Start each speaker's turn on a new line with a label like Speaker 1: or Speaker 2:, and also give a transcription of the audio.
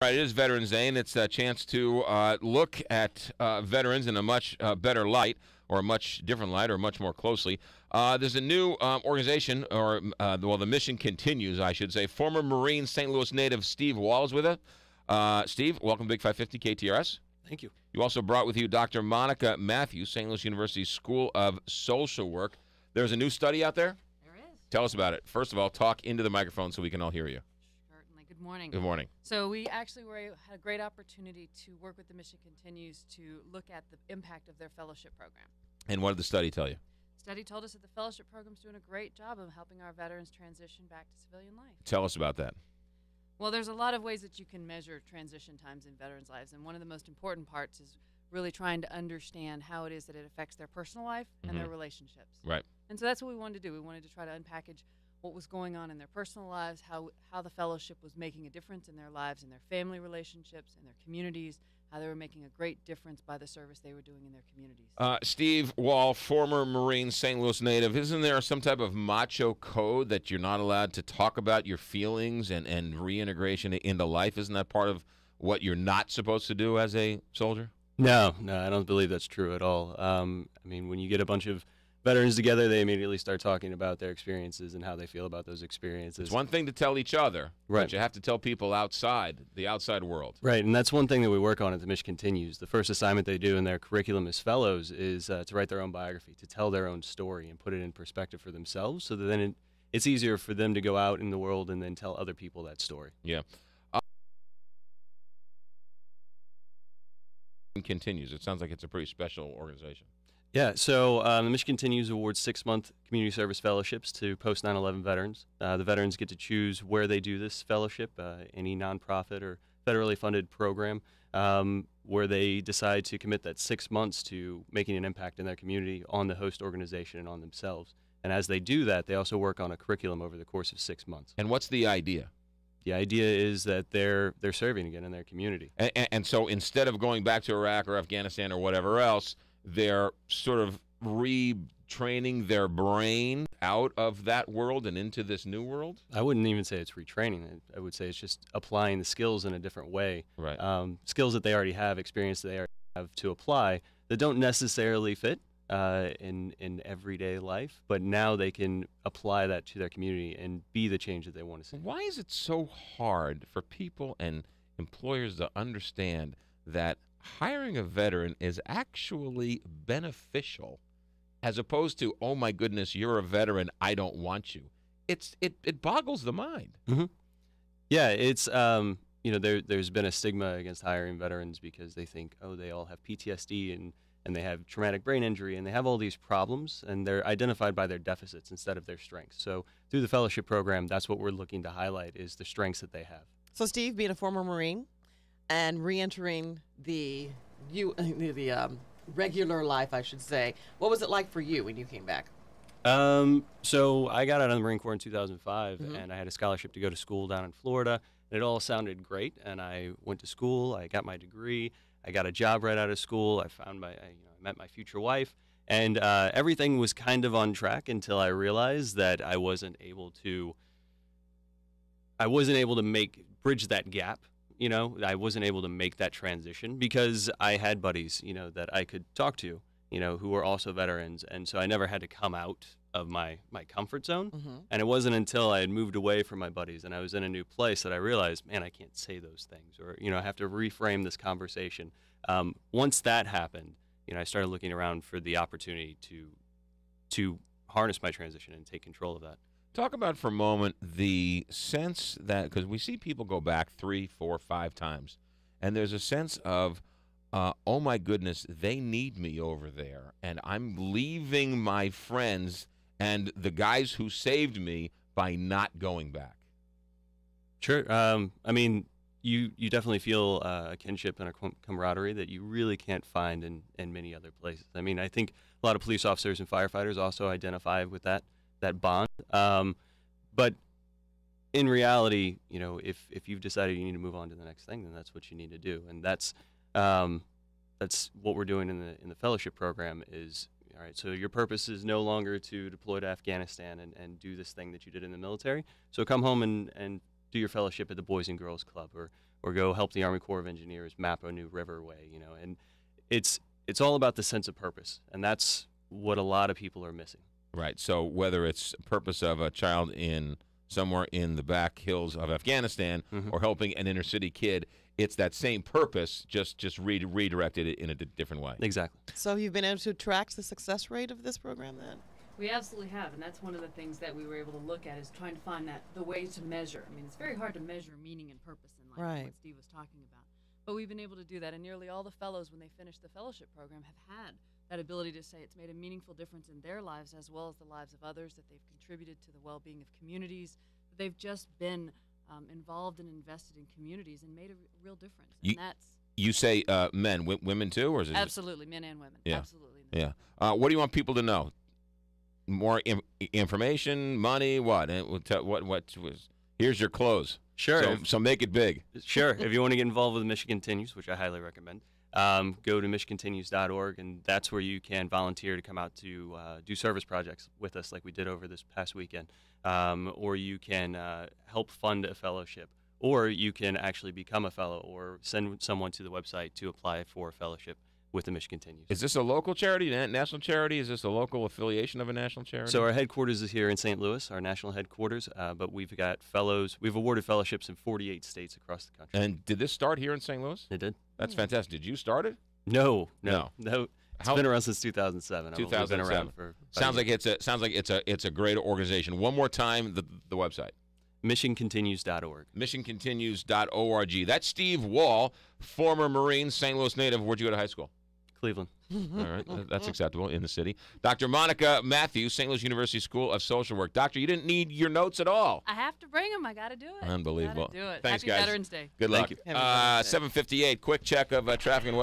Speaker 1: Right, it is Veterans Day, and it's a chance to look at veterans in a much better light, or a much different light, or much more closely. There's a new organization, or the mission continues, I should say. Former Marine St. Louis native Steve Wahl is with us. Steve, welcome to Big 550 KTRS.
Speaker 2: Thank you.
Speaker 1: You also brought with you Dr. Matthieu, St. Louis University School of Social Work. There's a new study out there?
Speaker 3: There is.
Speaker 1: Tell us about it. First of all, talk into the microphone so we can all hear you.
Speaker 3: Certainly. Good morning.
Speaker 1: Good morning.
Speaker 3: So we actually had a great opportunity to work with the Mission Continues to look at the impact of their fellowship program.
Speaker 1: And what did the study tell you?
Speaker 3: Study told us that the fellowship program is doing a great job of helping our veterans transition back to civilian life.
Speaker 1: Tell us about that.
Speaker 3: Well, there's a lot of ways that you can measure transition times in veterans' lives, and one of the most important parts is really trying to understand how it is that it affects their personal life and their relationships.
Speaker 1: Right.
Speaker 3: And so that's what we wanted to do. We wanted to try to unpackage what was going on in their personal lives, how the fellowship was making a difference in their lives, in their family relationships, in their communities, how they were making a great difference by the service they were doing in their communities.
Speaker 1: Steve Wahl, former Marine, St. Louis native. Isn't there some type of macho code that you're not allowed to talk about your feelings and reintegration into life? Isn't that part of what you're not supposed to do as a soldier?
Speaker 2: No, I don't believe that's true at all. I mean, when you get a bunch of veterans together, they immediately start talking about their experiences and how they feel about those experiences.
Speaker 1: It's one thing to tell each other,
Speaker 2: right,
Speaker 1: but you have to tell people outside, the outside world.
Speaker 2: Right, and that's one thing that we work on at the Mission Continues. The first assignment they do in their curriculum as fellows is to write their own biography, to tell their own story and put it in perspective for themselves, so that then it's easier for them to go out in the world and then tell other people that story.
Speaker 1: Yeah. Continues. It sounds like it's a pretty special organization.
Speaker 2: Yeah, so the Mission Continues awards 6-month community service fellowships to post 9/11 veterans. The veterans get to choose where they do this fellowship, any nonprofit or federally funded program, where they decide to commit that 6 months to making an impact in their community, on the host organization, and on themselves. And as they do that, they also work on a curriculum over the course of 6 months.
Speaker 1: And what's the idea?
Speaker 2: The idea is that they're serving again in their community.
Speaker 1: And so instead of going back to Iraq or Afghanistan or whatever else, they're sort of retraining their brain out of that world and into this new world?
Speaker 2: I wouldn't even say it's retraining. I would say it's just applying the skills in a different way.
Speaker 1: Right.
Speaker 2: Skills that they already have, experience that they already have to apply that don't necessarily fit in everyday life, but now they can apply that to their community and be the change that they want to see.
Speaker 1: Why is it so hard for people and employers to understand that hiring a veteran is actually beneficial, as opposed to, oh my goodness, you're a veteran, I don't want you? It boggles the mind.
Speaker 2: Mm-hmm. Yeah, it's there's been a stigma against hiring veterans because they think, oh, they all have PTSD and they have traumatic brain injury and they have all these problems, and they're identified by their deficits instead of their strengths. So through the fellowship program, that's what we're looking to highlight, is the strengths that they have.
Speaker 4: So Steve, being a former Marine and re-entering the regular life, I should say, what was it like for you when you came back?
Speaker 2: So I got out of the Marine Corps in 2005, and I had a scholarship to go to school down in Florida. And it all sounded great, and I went to school. I got my degree. I got a job right out of school. I met my future wife, and everything was kind of on track until I realized that I wasn't able to bridge that gap. I wasn't able to make that transition because I had buddies, that I could talk to, who were also veterans. And so I never had to come out of my comfort zone. And it wasn't until I had moved away from my buddies and I was in a new place that I realized, man, I can't say those things, or, I have to reframe this conversation. Once that happened, I started looking around for the opportunity to harness my transition and take control of that.
Speaker 1: Talk about for a moment the sense that, because we see people go back 3, 4, 5 times, and there's a sense of, oh my goodness, they need me over there, and I'm leaving my friends and the guys who saved me by not going back.
Speaker 2: Sure. I mean, you definitely feel a kinship and a camaraderie that you really can't find in many other places. I mean, I think a lot of police officers and firefighters also identify with that bond. But in reality, if you've decided you need to move on to the next thing, then that's what you need to do. And that's what we're doing in the fellowship program is, all right, so your purpose is no longer to deploy to Afghanistan and do this thing that you did in the military. So come home and do your fellowship at the Boys and Girls Club, or or go help the Army Corps of Engineers map a new riverway, and it's all about the sense of purpose, and that's what a lot of people are missing.
Speaker 1: Right. So whether it's a purpose of a child in somewhere in the back hills of Afghanistan or helping an inner city kid, it's that same purpose, just redirected it in a different way.
Speaker 2: Exactly.
Speaker 4: So you've been able to track the success rate of this program then?
Speaker 3: We absolutely have, and that's one of the things that we were able to look at, is trying to find the way to measure. I mean, it's very hard to measure meaning and purpose in life,
Speaker 4: Right.
Speaker 3: what Steve was talking about. But we've been able to do that, and nearly all the fellows, when they finish the fellowship program, have had that ability to say it's made a meaningful difference in their lives as well as the lives of others, that they've contributed to the well-being of communities, that they've just been involved and invested in communities and made a real difference. And that's
Speaker 1: You say men, women too, or is it
Speaker 3: absolutely men and women.
Speaker 1: Yeah.
Speaker 3: Absolutely.
Speaker 1: Yeah. What do you want people to know? More information, money, what? And what was? Here's your close.
Speaker 2: Sure.
Speaker 1: So make it big.
Speaker 2: Sure. If you want to get involved with Michigan Continues, which I highly recommend, go to michigancontinues.org, and that's where you can volunteer to come out to do service projects with us like we did over this past weekend. Or you can help fund a fellowship, or you can actually become a fellow or send someone to the website to apply for a fellowship with the Michigan Continues.
Speaker 1: Is this a local charity, national charity? Is this a local affiliation of a national charity?
Speaker 2: So our headquarters is here in St. Louis, our national headquarters, but we've got fellows. We've awarded fellowships in 48 states across the country.
Speaker 1: And did this start here in St. Louis?
Speaker 2: It did.
Speaker 1: That's fantastic. Did you start it?
Speaker 2: No.
Speaker 1: No.
Speaker 2: It's been around since 2007.
Speaker 1: 2007.
Speaker 2: I've been around for
Speaker 1: Sounds like it's a great organization. One more time, the website.
Speaker 2: MissionContinues.org.
Speaker 1: MissionContinues.org. That's Steve Wahl, former Marine, St. Louis native. Where'd you go to high school?
Speaker 2: Cleveland.
Speaker 1: All right, that's acceptable in the city. Dr. Monica Matthieu, St. Louis University School of Social Work. Doctor, you didn't need your notes at all.
Speaker 3: I have to bring them. I got to do it.
Speaker 1: Unbelievable.
Speaker 3: Gotta do it.
Speaker 1: Thanks,
Speaker 3: Happy
Speaker 1: guys.
Speaker 3: Veterans Day.
Speaker 1: Good luck.
Speaker 2: Thank you.
Speaker 4: Happy Veterans Day.
Speaker 1: 7:58. Quick check of traffic and weather.